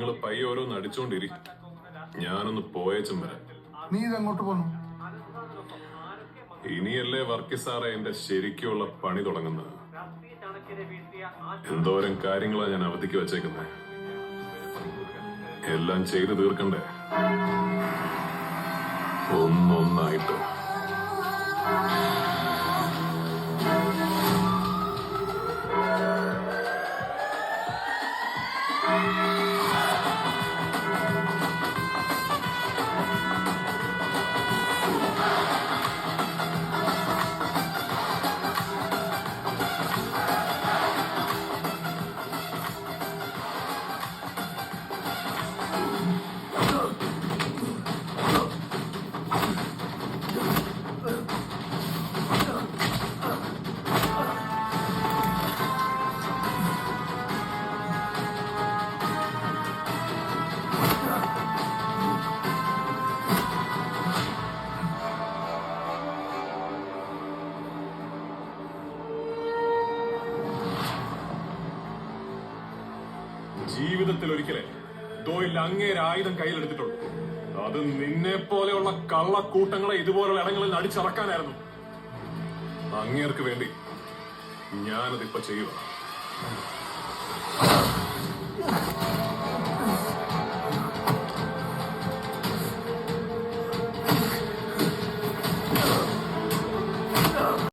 നിങ്ങൾ പയ്യെ ഓരോന്ന് അടിച്ചോണ്ടിരി. ഞാനൊന്ന് പോയേച്ചും വരാം. നീ ഇതെങ്ങോട്ട് പോന്നു? ഇനിയല്ലേ വർക്കി സാറേ എന്റെ ശരിക്കുള്ള പണി തുടങ്ങുന്നത്. എന്തോരം കാര്യങ്ങളാ ഞാൻ അവധിക്ക് വെച്ചേക്കുന്നത്. എല്ലാം ചെയ്തു തീർക്കണ്ടേ ഒന്നൊന്നായിട്ട്. ജീവിതത്തിൽ ഒരിക്കലേ ദോയിൽ അങ്ങേര് ആയുധം കയ്യിലെടുത്തിട്ടുള്ളൂ. അത് നിന്നെ പോലെയുള്ള കള്ളക്കൂട്ടങ്ങളെ ഇതുപോലുള്ള ഇടങ്ങളിൽ അടിച്ചറക്കാനായിരുന്നു. അങ്ങേർക്ക് വേണ്ടി ഞാനതിപ്പോ ചെയ്യുക.